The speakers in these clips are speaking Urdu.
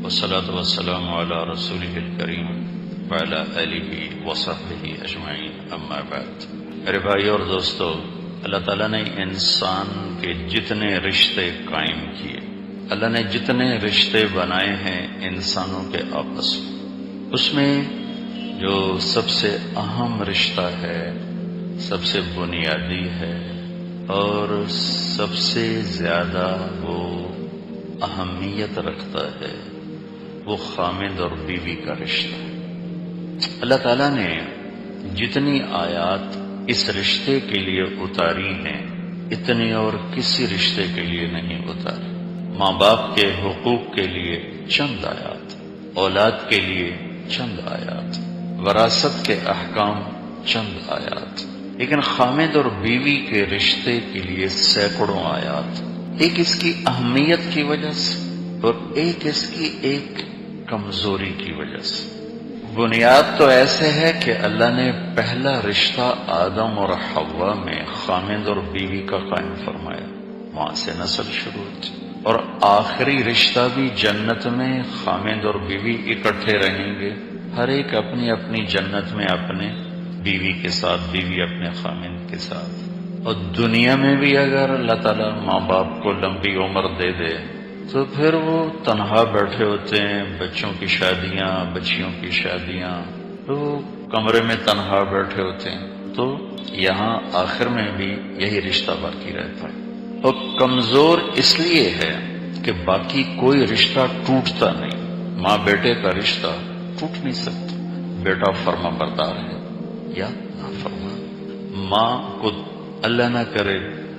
والصلاة والسلام على رسوله الكريم وعلى آلہ وصحبہ اجمعین، اما بعد۔ میرے بھائی اور دوستو، اللہ تعالیٰ نے انسان کے جتنے رشتے قائم کیے، اللہ نے جتنے رشتے بنائے ہیں انسانوں کے آپس میں، اس میں جو سب سے اہم رشتہ ہے، سب سے بنیادی ہے اور سب سے زیادہ وہ اہمیت رکھتا ہے، وہ خامد اور بیوی کا رشتہ ہے۔ اللہ تعالیٰ نے جتنی آیات اس رشتے کے لیے اتاری ہیں اتنی اور کسی رشتے کے لیے نہیں اتاری۔ ماں باپ کے حقوق کے لیے چند آیات، اولاد کے لیے چند آیات، وراثت کے احکام چند آیات، لیکن خامد اور بیوی کے رشتے کے لیے سینکڑوں آیات، ایک اس کی اہمیت کی وجہ سے اور ایک اس کی ایک کمزوری کی وجہ سے۔ بنیاد تو ایسے ہے کہ اللہ نے پہلا رشتہ آدم اور حوا میں خامد اور بیوی کا قائم فرمایا، وہاں سے نسل شروع ہوتی، اور آخری رشتہ بھی جنت میں خامد اور بیوی اکٹھے رہیں گے، ہر ایک اپنی اپنی جنت میں اپنے بیوی کے ساتھ، بیوی اپنے خامد کے ساتھ۔ اور دنیا میں بھی اگر اللہ تعالیٰ ماں باپ کو لمبی عمر دے دے تو پھر وہ تنہا بیٹھے ہوتے ہیں، بچوں کی شادیاں، بچیوں کی شادیاں، تو وہ کمرے میں تنہا بیٹھے ہوتے ہیں، تو یہاں آخر میں بھی یہی رشتہ باقی رہتا ہے۔ اور کمزور اس لیے ہے کہ باقی کوئی رشتہ ٹوٹتا نہیں، ماں بیٹے کا رشتہ ٹوٹ نہیں سکتا، بیٹا فرما بردار ہے یا نافرمان، ماں کو اللہ نہ کرے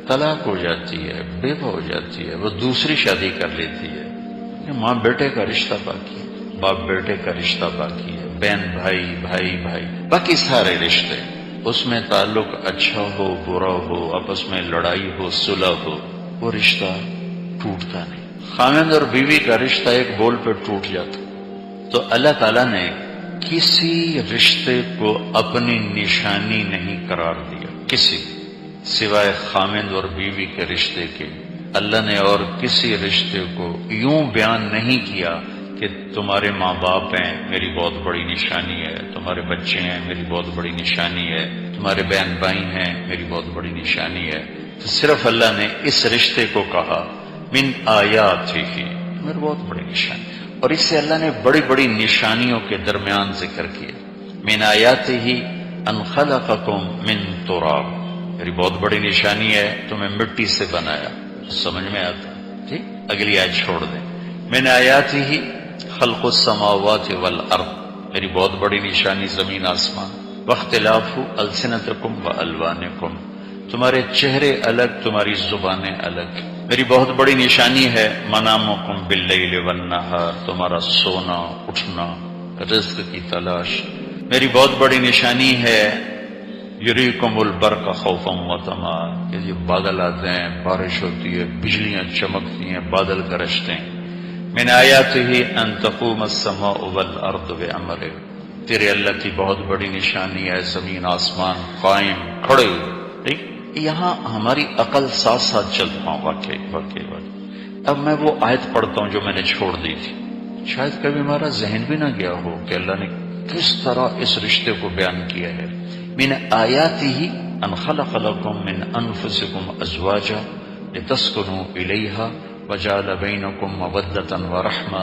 طلاق ہو جاتی ہے، بیوہ ہو جاتی ہے، وہ دوسری شادی کر لیتی ہے، ماں بیٹے کا رشتہ باقی ہے، باپ بیٹے کا رشتہ باقی ہے، بہن بھائی، بھائی بھائی، باقی سارے رشتے، اس میں تعلق اچھا ہو برا ہو، آپس میں لڑائی ہو صلح ہو، وہ رشتہ ٹوٹتا نہیں۔ خامد اور بیوی کا رشتہ ایک بول پہ ٹوٹ جاتا، تو اللہ تعالیٰ نے کسی رشتے کو اپنی نشانی نہیں قرار دیا، کسی سوائے خامد اور بیوی کے رشتے کے۔ اللہ نے اور کسی رشتے کو یوں بیان نہیں کیا کہ تمہارے ماں باپ ہیں میری بہت بڑی نشانی ہے، تمہارے بچے ہیں میری بہت بڑی نشانی ہے، تمہارے بہن بھائی ہیں میری بہت بڑی نشانی ہے، تو صرف اللہ نے اس رشتے کو کہا من آیاتہ، میری بہت بڑی نشانی، اور اس سے اللہ نے بڑی بڑی نشانیوں کے درمیان ذکر کیا۔ من آیاتہ ان خلقکم من تراب، میری بہت بڑی نشانی ہے تمہیں مٹی سے بنایا، سمجھ میں آتا؟ ٹھیک، اگلی آیت چھوڑ دیں۔ من آیاتہ خلق السماوات والارض، میری بہت بڑی نشانی زمین آسمان، واختلاف السنتکم والوانکم، تمہارے چہرے الگ تمہاری زبانیں الگ، میری بہت بڑی نشانی ہے منامکم باللیل والنہار، تمہارا سونا اٹھنا، رزق کی تلاش، میری بہت بڑی نشانی ہے یریکم البرق خوفا وطمعا، کہ یہ بادل آتے ہیں، بارش ہوتی ہے، بجلیاں چمکتی ہیں، بادل گرجتے ہیں۔ من آیاتہ ان تقوم السماء والارض بامرہ، تیرے اللہ کی بہت بڑی نشانی ہے زمین آسمان قائم کھڑے ہوئے۔ ٹھیک، یہاں ہماری عقل ساتھ ساتھ چلتا ہوں، واقعی واقعی واقعی۔ اب میں وہ آیت پڑھتا ہوں جو میں نے چھوڑ دی تھی، شاید کبھی ہمارا ذہن بھی نہ گیا ہو کہ اللہ نے کس طرح اس رشتے کو بیان کیا ہے۔ من آیاتہ ان خلق لکم من انفسکم ازواجا لتسکنوا الیہا وجعل بینکم مودۃ ورحمہ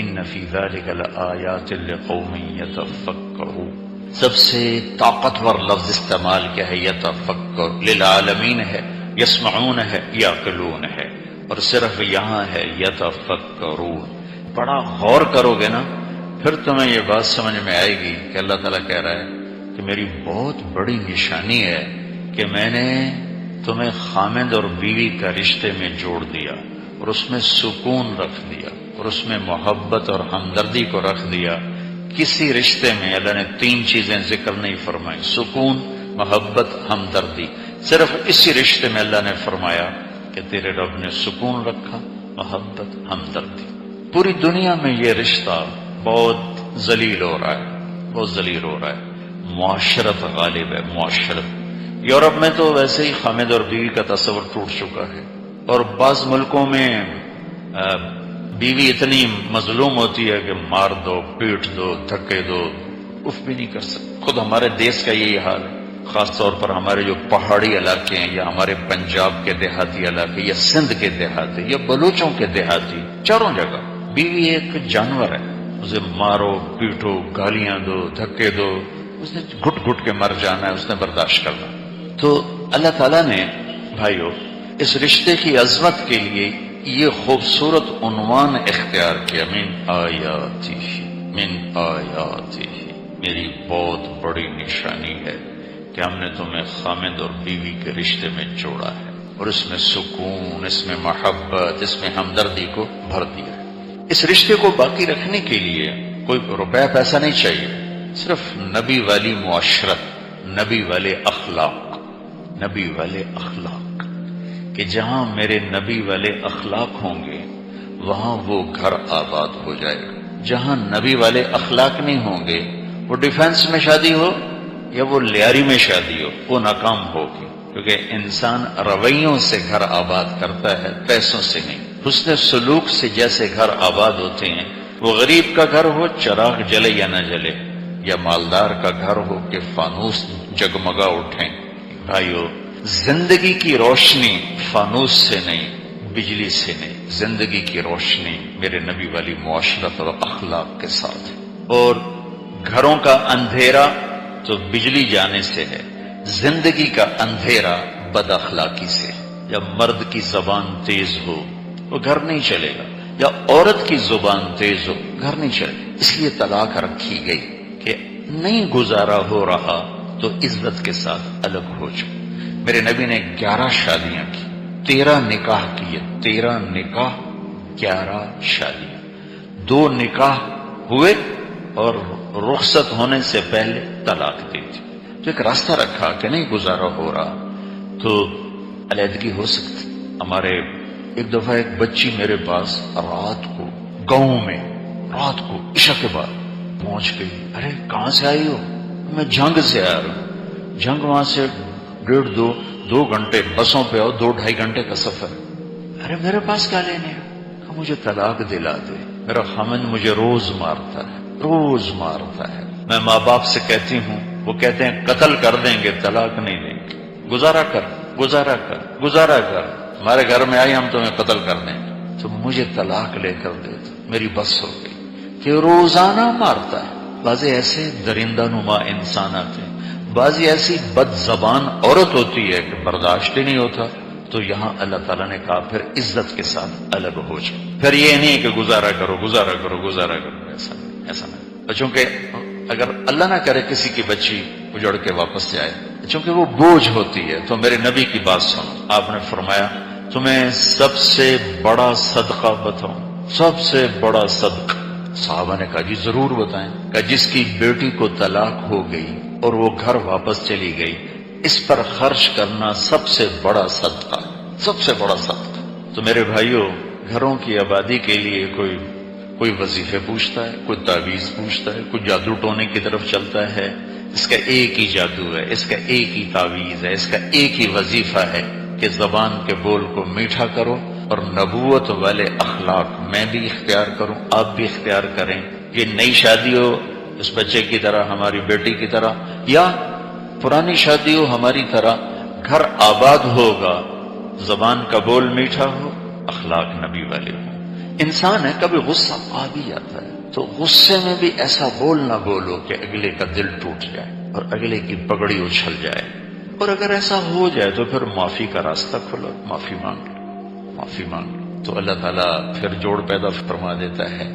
ان فی ذلک لآیات لقوم یتفکرون۔ سب سے طاقتور لفظ استعمال کیا ہے؟ یتفکر، للعالمین ہے، یسمعون ہے، یعقلون ہے، اور صرف یہاں ہے یتفکرون۔ بڑا غور کرو گے نا پھر تمہیں یہ بات سمجھ میں آئے گی کہ اللہ تعالیٰ کہہ رہا ہے کہ میری بہت بڑی نشانی ہے کہ میں نے تمہیں خامد اور بیوی کا رشتے میں جوڑ دیا، اور اس میں سکون رکھ دیا، اور اس میں محبت اور ہمدردی کو رکھ دیا۔ کسی رشتے میں اللہ نے تین چیزیں ذکر نہیں فرمائی، سکون، محبت، ہمدردی، صرف اسی رشتے میں اللہ نے فرمایا کہ تیرے رب نے سکون رکھا، محبت، ہمدردی۔ پوری دنیا میں یہ رشتہ بہت ذلیل ہو رہا ہے، بہت ذلیل ہو رہا ہے، معاشرت غالب ہے، معاشرت۔ یورپ میں تو ویسے ہی خامد اور بیوی کا تصور ٹوٹ چکا ہے، اور بعض ملکوں میں بیوی اتنی مظلوم ہوتی ہے کہ مار دو، پیٹ دو، دھکے دو، اف بھی نہیں کر سکتے. خود ہمارے دیس کا یہی حال ہے، خاص طور پر ہمارے جو پہاڑی علاقے ہیں، یا ہمارے پنجاب کے دیہاتی علاقے، یا سندھ کے دیہاتی، یا بلوچوں کے دیہاتی، چاروں جگہ بیوی ایک جانور ہے. اسے مارو، پیٹو، گالیاں دو، دھکے دو، اس نے گھٹ گھٹ کے مر جانا ہے، اس نے برداشت کرنا. تو اللہ تعالیٰ نے بھائیو اس رشتے کی عظمت کے لیے یہ خوبصورت عنوان اختیار کیا، من آیاتی، من آیاتی، میری بہت بڑی نشانی ہے کہ ہم نے تمہیں خامد اور بیوی کے رشتے میں جوڑا ہے، اور اس میں سکون، اس میں محبت، اس میں ہمدردی کو بھر دیا ہے. اس رشتے کو باقی رکھنے کے لیے کوئی روپے پیسہ نہیں چاہیے، صرف نبی والی معاشرت، نبی والے اخلاق، نبی والے اخلاق، کہ جہاں میرے نبی والے اخلاق ہوں گے وہاں وہ گھر آباد ہو جائے گا. جہاں نبی والے اخلاق نہیں ہوں گے، وہ ڈیفینس میں شادی ہو یا وہ لیاری میں شادی ہو، وہ ناکام ہوگی. کیونکہ انسان رویوں سے گھر آباد کرتا ہے، پیسوں سے نہیں. حسن سلوک سے جیسے گھر آباد ہوتے ہیں، وہ غریب کا گھر ہو چراغ جلے یا نہ جلے، یا مالدار کا گھر ہو کہ فانوس جگمگا اٹھیں. بھائیو، زندگی کی روشنی فانوس سے نہیں، بجلی سے نہیں، زندگی کی روشنی میرے نبی والی معاشرت اور اخلاق کے ساتھ ہے. اور گھروں کا اندھیرا تو بجلی جانے سے ہے، زندگی کا اندھیرا بد اخلاقی سے. جب مرد کی زبان تیز ہو وہ گھر نہیں چلے گا، یا عورت کی زبان تیز ہو گھر نہیں چلے گا. اس لیے طلاق رکھی گئی کہ نہیں گزارا ہو رہا تو عزت کے ساتھ الگ ہو جاؤ. میرے نبی نے 11 شادیاں کی، 13 نکاح کیے، 13 نکاح، 11 شادیاں. 2 نکاح ہوئے اور رخصت ہونے سے پہلے طلاق دی تھی. تو ایک راستہ رکھا کہ نہیں گزارا ہو رہا تو علیحدگی ہو سکتی. ہمارے ایک دفعہ ایک بچی میرے پاس رات کو گاؤں میں، رات کو عشاء کے بعد پہنچ گئی. ارے کہاں سے آئی ہو؟ میں جنگ سے آ رہا ہوں. جنگ وہاں سے 1.5 2 گھنٹے بسوں پہ آؤ، 2-2.5 گھنٹے کا سفر. ارے میرے پاس کیا لینے ہے؟ مجھے طلاق دلا دے، میرا خامند مجھے روز مارتا ہے، روز مارتا ہے. میں ماں باپ سے کہتی ہوں، وہ کہتے ہیں قتل کر دیں گے، طلاق نہیں دیں گے. گزارا کر، گزارا کر، گزارا کر، ہمارے گھر میں آئی ہم تمہیں قتل کر دیں گے. تو مجھے طلاق لے کر دے دو. میری بس ہو گئی کہ روزانہ مارتا ہے. بعض ایسے درندہ نما انسان آتے ہیں، بعض ایسی بد زبان عورت ہوتی ہے کہ برداشت ہی نہیں ہوتا. تو یہاں اللہ تعالیٰ نے کہا پھر عزت کے ساتھ الگ ہو جاؤ. پھر یہ نہیں کہ گزارا کرو، گزارا کرو، گزارا کرو. ایسا نہیں. چونکہ اگر اللہ نہ کرے کسی کی بچی اجڑ کے واپس جائے، چونکہ وہ بوجھ ہوتی ہے. تو میرے نبی کی بات سنو، آپ نے فرمایا تمہیں سب سے بڑا صدقہ بتاؤں؟ سب سے بڑا صدقہ. صحابہ نے کہا جی ضرور بتائیں. کہ جس کی بیٹی کو طلاق ہو گئی اور وہ گھر واپس چلی گئی، اس پر خرچ کرنا سب سے بڑا صدقہ، سب سے بڑا صدقہ. تو میرے بھائیوں، گھروں کی آبادی کے لیے کوئی وظیفے پوچھتا ہے، کوئی تعویذ پوچھتا ہے، کوئی جادو ٹونے کی طرف چلتا ہے. اس کا ایک ہی جادو ہے، اس کا ایک ہی تعویذ ہے، اس کا ایک ہی وظیفہ ہے کہ زبان کے بول کو میٹھا کرو اور نبوت والے اخلاق میں بھی اختیار کروں، آپ بھی اختیار کریں. یہ نئی شادی ہو اس بچے کی طرح، ہماری بیٹی کی طرح، یا پرانی شادی ہو ہماری طرح، گھر آباد ہوگا زبان کا بول میٹھا ہو، اخلاق نبی والے ہو. انسان ہے، کبھی غصہ آ بھی جاتا ہے، تو غصے میں بھی ایسا بول نہ بولو کہ اگلے کا دل ٹوٹ جائے اور اگلے کی پگڑی اچھل جائے. اور اگر ایسا ہو جائے تو پھر معافی کا راستہ کھولو، معافی مانگ لو، معافی مانگ لو. تو اللہ تعالیٰ پھر جوڑ پیدا فرما دیتا ہے.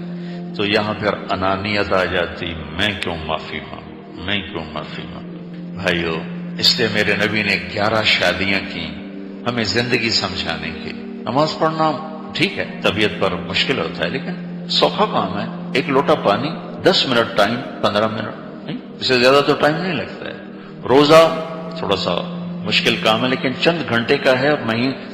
تو یہاں پھر انانیت آ جاتی، میں کیوں معافی مانگوں، میں کیوں معافی مانگوں. بھائیو، اس لیے میرے نبی نے 11 شادیاں کی ہمیں زندگی سمجھانے کی. نماز پڑھنا ٹھیک ہے، طبیعت پر مشکل ہوتا ہے، لیکن سوکھا کام ہے. 1 لوٹا پانی، 10 منٹ ٹائم، 15 منٹ نہیں، اس سے زیادہ تو ٹائم نہیں لگتا ہے. روزہ تھوڑا سا مشکل کام ہے لیکن چند گھنٹے کا ہے،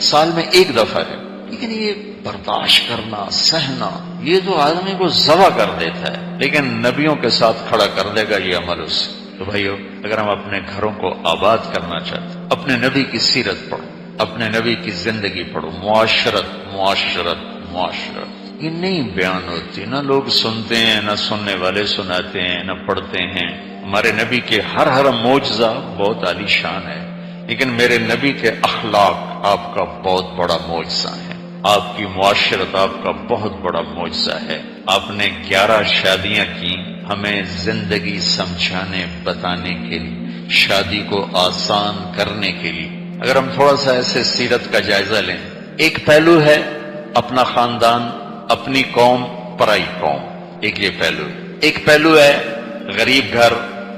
سال میں 1 دفعہ ہے. لیکن یہ برداشت کرنا، سہنا، یہ تو آدمی کو ذبح کر دیتا ہے، لیکن نبیوں کے ساتھ کھڑا کر دے گا یہ عمل اس. تو بھائیو، اگر ہم اپنے گھروں کو آباد کرنا چاہتے ہیں، اپنے نبی کی سیرت پڑھو، اپنے نبی کی زندگی پڑھو. معاشرت، معاشرت، معاشرت. یہ نہیں بیان ہوتی، نہ لوگ سنتے ہیں، نہ سننے والے سناتے ہیں، نہ پڑھتے ہیں۔ ہمارے نبی کے ہر معجزہ بہت عالی شان ہے، لیکن میرے نبی کے اخلاق آپ کا بہت بڑا معجزہ ہے، آپ کی معاشرت آپ کا بہت بڑا معجزہ ہے۔ آپ نے 11 شادیاں کی ہمیں زندگی سمجھانے بتانے کے لیے، شادی کو آسان کرنے کے لیے۔ اگر ہم تھوڑا سا ایسے سیرت کا جائزہ لیں، ایک پہلو ہے اپنا خاندان، اپنی قوم، پرائی قوم، ایک یہ پہلو ہے۔ ایک پہلو ہے غریب گھر،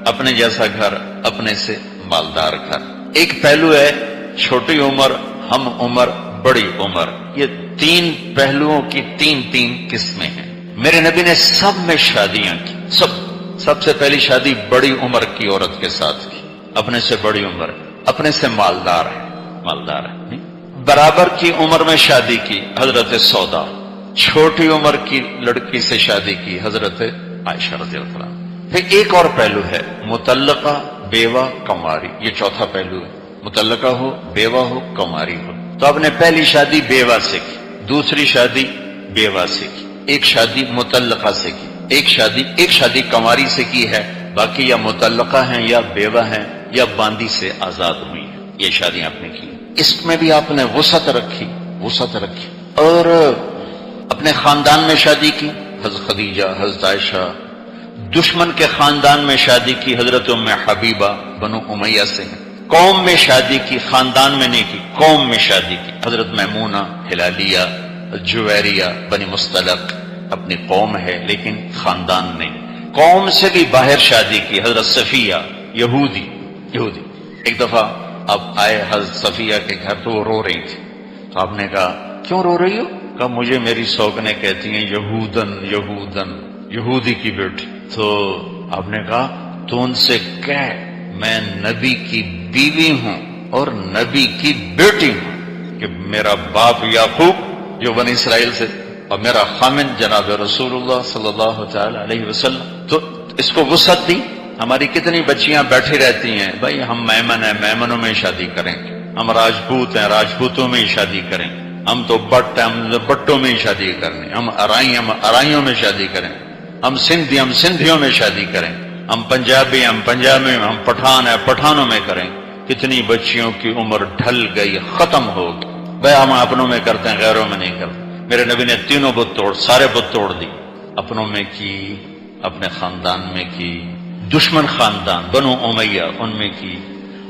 اپنے جیسا گھر، اپنے سے مالدار گھر۔ ایک پہلو ہے چھوٹی عمر، ہم عمر، بڑی عمر۔ یہ 3 پہلوؤں کی 3 قسمیں ہیں۔ میرے نبی نے سب میں شادیاں کی، سب سے پہلی شادی بڑی عمر کی عورت کے ساتھ کی، اپنے سے بڑی عمر، اپنے سے مالدار ہے۔ برابر کی عمر میں شادی کی، حضرت سودا۔ چھوٹی عمر کی لڑکی سے شادی کی، حضرت عائشہ رضی اللہ عنہ۔ پھر ایک اور پہلو ہے مطلقہ، بیوہ، کنواری۔ یہ چوتھا پہلو ہے، مطلقہ ہو، بیوہ ہو، کنواری ہو۔ تو آپ نے پہلی شادی بیوہ سے کی، دوسری شادی بیوہ سے کی، ایک شادی مطلقہ سے کی، ایک شادی کنواری سے کی ہے، باقی یا مطلقہ ہیں یا بیوہ ہیں یا باندی سے آزاد ہوئی ہیں۔ یہ شادیاں آپ نے کی۔ اس میں بھی آپ نے وسعت رکھی۔ اور اپنے خاندان میں شادی کی، حضرت خدیجہ، حضرت عائشہ۔ دشمن کے خاندان میں شادی کی، حضرت ام حبیبہ بنو امیہ سے۔ قوم میں شادی کی، خاندان میں نہیں کی، قوم میں شادی کی، حضرت میمونہ، ہلالیہ، جویریہ بنی مصطلق۔ اپنی قوم ہے لیکن خاندان نہیں۔ قوم سے بھی باہر شادی کی، حضرت صفیہ، یہودی۔ ایک دفعہ آپ آئے حضرت صفیہ کے گھر تو وہ رو رہی تھی، تو آپ نے کہا کیوں رو رہی ہو؟ کہا مجھے میری سوگنے کہتی ہیں یہودی کی بیٹی۔ تو آپ نے کہا تو ان سے کہہ میں نبی کی بیوی ہوں اور نبی کی بیٹی ہوں، کہ میرا باپ یعقوب جو بنی اسرائیل سے، اور میرا خامن جناب رسول اللہ صلی اللہ تعالی علیہ وسلم۔ تو اس کو وسعت دی۔ ہماری کتنی بچیاں بیٹھی رہتی ہیں، بھائی ہم میمن ہیں، میمنوں میں شادی کریں، ہم راجپوت ہیں، راجپوتوں میں ہی شادی کریں، ہم تو بٹ ہیں، ہم بٹوں میں ہی شادی کریں، ہم ارائیوں میں شادی کریں، ہم سندھیوں میں شادی کریں، ہم پنجابی ہیں، ہم پنجابی میں، ہم پٹھان ہیں، پٹھانوں میں کریں۔ کتنی بچیوں کی عمر ڈھل گئی، ختم ہو گئی۔ بھائی ہم اپنوں میں کرتے ہیں، غیروں میں نہیں کرتے۔ میرے نبی نے تینوں سارے بت توڑ دی، اپنوں میں کی، اپنے خاندان میں کی، دشمن خاندان بنو امیہ ان میں کی،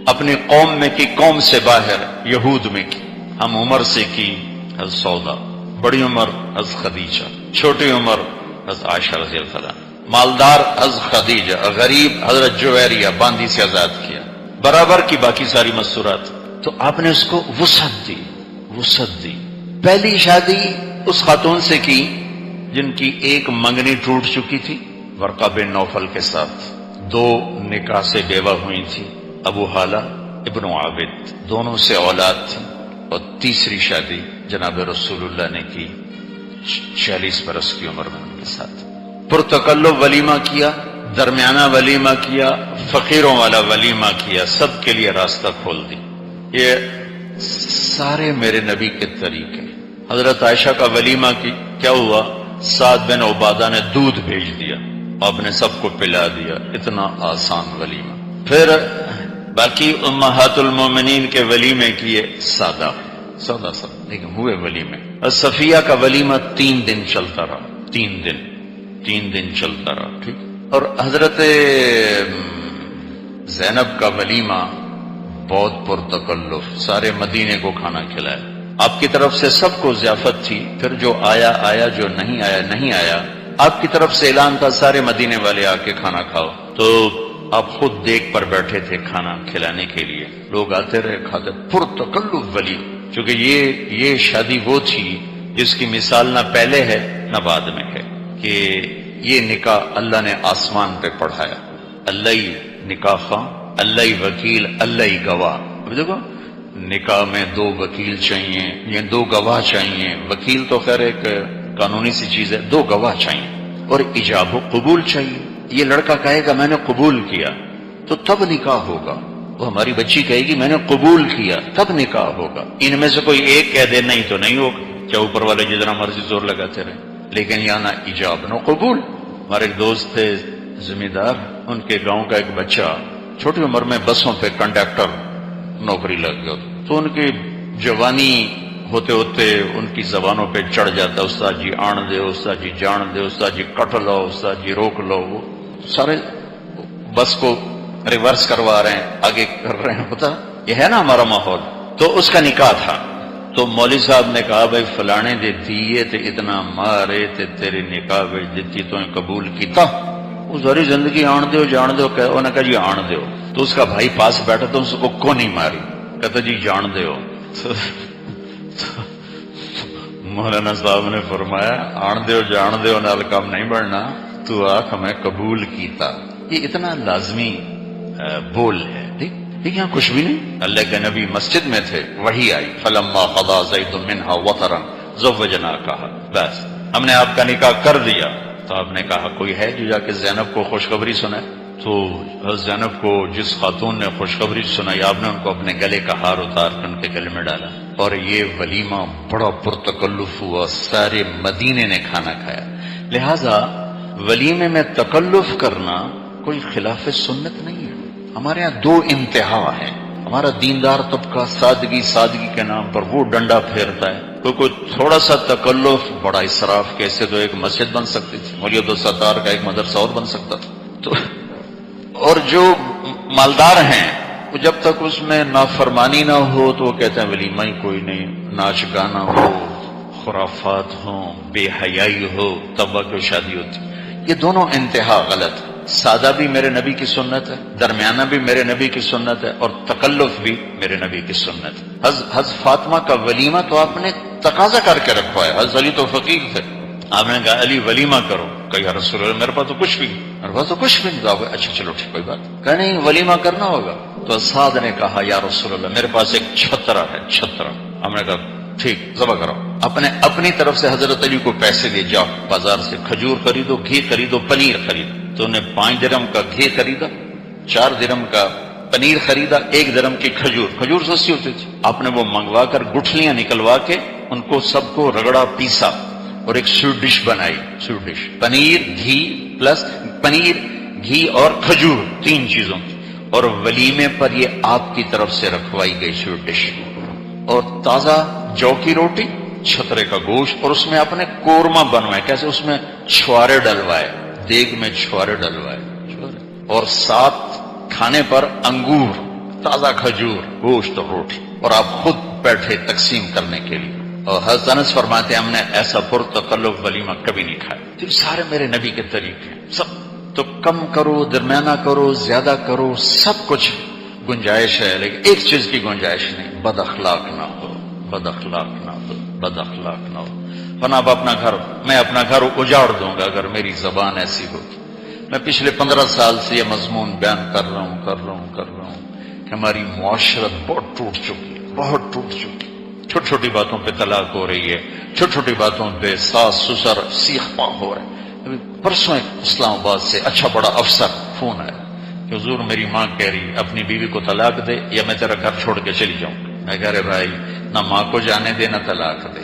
اپنی قوم میں کی، قوم سے باہر یہود میں کی۔ ہم عمر سے کی حضرت سودا، بڑی عمر حضرت خدیجہ، چھوٹی عمر حضرت عائشہ رضی اللہ عنہ، مالدار حضرت خدیجہ، غریب حضرت جویریہ، باندی سے آزاد کیا، برابر کی باقی ساری مستورات۔ تو آپ نے اس کو وسعت دی۔ پہلی شادی اس خاتون سے کی جن کی ایک منگنی ٹوٹ چکی تھی ورقہ بن نوفل کے ساتھ، 2 نکاح سے بیوہ ہوئی تھی، ابو حالہ ابن عابد، دونوں سے اولاد تھی۔ اور تیسری شادی جناب رسول اللہ نے کی 40 برس کی عمر میں ان کے ساتھ۔ پرتکلف ولیمہ کیا، درمیانہ ولیمہ کیا، فقیروں والا ولیمہ کیا، سب کے لیے راستہ کھول دی۔ یہ سارے میرے نبی کے طریقے۔ حضرت عائشہ کا ولیمہ کی کیا ہوا؟ سعد بن عبادہ نے دودھ بھیج دیا، آپ نے سب کو پلا دیا، اتنا آسان ولیمہ۔ پھر باقی امہات المومنین کے ولیمے کیے سادہ لیکن ہوئے ولیمے۔ صفیہ کا ولیمہ 3 دن چلتا رہا، 3 دن چلتا رہا، ٹھیک۔ اور حضرت زینب کا ولیمہ بہت پرتکلف، سارے مدینے کو کھانا کھلایا، آپ کی طرف سے سب کو ضیافت تھی، پھر جو آیا، جو نہیں آیا، آپ کی طرف سے اعلان تھا سارے مدینے والے آ کے کھانا کھاؤ۔ تو آپ خود دیکھ پر بیٹھے تھے کھانا کھلانے کے لیے، لوگ آتے رہے کھاتے، پرتکلف ولی، چونکہ یہ شادی وہ تھی جس کی مثال نہ پہلے ہے نہ بعد میں ہے، کہ یہ نکاح اللہ نے آسمان پہ پڑھایا، اللہ ہی نکاح خواہ، اللہ ہی وکیل، اللہ ہی گواہ۔ دیکھو نکاح میں 2 وکیل چاہیے یا 2 گواہ چاہیے، وکیل تو خیر ایک قانونی سی چیز ہے، 2 گواہ چاہیے، اور ایجاب و قبول چاہیے۔ یہ لڑکا کہے گا میں نے قبول کیا تو تب نکاح ہوگا، وہ ہماری بچی کہے گی میں نے قبول کیا تب نکاح ہوگا۔ ان میں سے کوئی ایک کہہ دے نہیں تو نہیں ہوگا، چاہے اوپر والے جتنا مرضی زور لگاتے رہے۔ لیکن یہاں نہ ایجاب نہ قبول. ہمارے ایک دوست تھے زمیندار، ان کے گاؤں کا ایک بچہ چھوٹی عمر میں بسوں پہ کنڈکٹر نوکری لگ گیا، تو ان کی جوانی ہوتے ہوتے ان کی زبانوں پہ چڑھ جاتا، استاد جی آن دے، استاد جی جان دے، استاد جی کٹ لو، استاد جی روک لو. وہ سارے بس کو ریورس کروا رہے ہیں، آگے کر رہے ہیں. ہوتا یہ ہے نا ہمارا ماحول. تو اس کا نکاح تھا، تو مولوی صاحب نے کہا بھائی فلانے دے دیے تے اتنا مارے تے تیرے نکاح وچ دتی تو قبول کیتا. وہ ساری زندگی آن دیو جان دیو، انہوں نے کہا جی آن دیو. تو اس کا بھائی پاس بیٹھا تو اس کو نہیں ماری، کہتا جی جان دیو. مولانا صاحب نے فرمایا آن دیو جان دیو نال کام نہیں بڑھنا، تو آنکھ میں قبول کیتا. یہ اتنا لازمی بول ہے. ٹھیک یہاں کچھ بھی نہیں. اللہ کے نبی مسجد میں تھے، وحی آئی فلما قضى زید منها وطرا زوجناکها، بس ہم نے آپ کا نکاح کر دیا. تو آپ نے کہا کوئی ہے جو جا کے زینب کو خوشخبری سنائے؟ تو زینب کو جس خاتون نے خوشخبری سنائی، آپ نے ان کو اپنے گلے کا ہار اتار کر ان کے گلے میں ڈالا. اور یہ ولیمہ بڑا پرتکلف ہوا، سارے مدینے نے کھانا کھایا. لہذا ولیمے میں تکلف کرنا کوئی خلاف سنت نہیں ہے. ہمارے ہاں دو انتہا ہیں. ہمارا دیندار طبقہ سادگی کے نام پر وہ ڈنڈا پھیرتا ہے. کوئی تھوڑا سا تکلف، بڑا اسراف، کیسے تو ایک مسجد بن سکتی تھی، مولوی عبدالستار کا ایک مدرسہ اور بن سکتا تھا. تو اور جو مالدار ہیں وہ جب تک اس میں نافرمانی نہ ہو تو وہ کہتے ہیں ولیمہ ہی کوئی نہیں، ناچ گانا ہو، خرافات ہوں، بے حیائی ہو، تب وہ شادی ہوتی. یہ دونوں انتہا غلط ہے. سادہ بھی میرے نبی کی سنت ہے، درمیانہ بھی میرے نبی کی سنت ہے، اور تکلف بھی میرے نبی کی سنت ہے. حضرت فاطمہ کا ولیمہ تو آپ نے تقاضا کر کے رکھا ہے. حضرت علی تو فقیر تھے، آپ نے کہا علی ولیمہ کرو. کہ یا رسول اللہ میرے پاس تو کچھ بھی نہیں، میرے پاس تو کچھ بھی نہیں. تو آپ اچھا چلو ٹھیک کوئی بات کہ نہیں، ولیمہ کرنا ہوگا. تو سعد نے کہا یا رسول اللہ میرے پاس ایک چھترا ہے، چھترا. ہم نے کہا ٹھیک ذبح کرو. اپنی طرف سے حضرت علی کو پیسے دے، جاؤ بازار سے کھجور خریدو، گھی خریدو، پنیر خریدو. تو انہیں 5 درہم کا گھی خریدا، 4 درہم کا پنیر خریدا، 1 درہم کی کھجور سستی ہوتی تھی. آپ نے وہ منگوا کر گٹھلیاں نکلوا کے ان کو سب کو رگڑا، پیسا، اور ایک سویٹ ڈش بنائی. سویٹ ڈش پنیر گھی اور کھجور، 3 چیزوں کی. اور ولیمے پر یہ آپ کی طرف سے رکھوائی گئی سویٹ ڈش. اور تازہ جو کی روٹی، چھترے کا گوشت، اور اس میں آپ نے قورمہ بنوائے. کیسے؟ اس میں چھوارے ڈلوائے، دیگ میں چھوارے ڈلوائے. اور 7 کھانے پر انگور، تازہ کھجور، گوشت اور روٹی. اور آپ خود بیٹھے تقسیم کرنے کے لیے. اور حضرت انس فرماتے ہیں ہم نے ایسا پرتکلف ولیمہ کبھی نہیں کھایا. تو سارے میرے نبی کے طریقے سب. تو کم کرو، درمیانہ کرو، زیادہ کرو، سب کچھ گنجائش ہے، لیکن ایک چیز کی گنجائش نہیں، بد اخلاق نہ ہو. بد اخلاق نہ ہو، بد اخلاق نہ ہو. ورنہ میں اپنا گھر اجاڑ دوں گا اگر میری زبان ایسی ہوگی. میں پچھلے 15 سال سے یہ مضمون بیان کر رہا ہوں کہ ہماری معاشرت بہت ٹوٹ چکی ہے، بہت ٹوٹ چکی ہے. چھوٹی چھوٹی باتوں پہ طلاق ہو رہی ہے، چھوٹی چھوٹی باتوں پہ ساس سسر سیخ پا ہو رہے ہیں. پرسوں ایک اسلام آباد سے اچھا بڑا افسر فون آیا کہ حضور میری ماں کہہ رہی اپنی بیوی کو طلاق دے یا میں تیرا گھر چھوڑ کے چلی جاؤں. میں کہہ رہے بھائی، نہ ماں کو جانے دے نہ طلاق دے.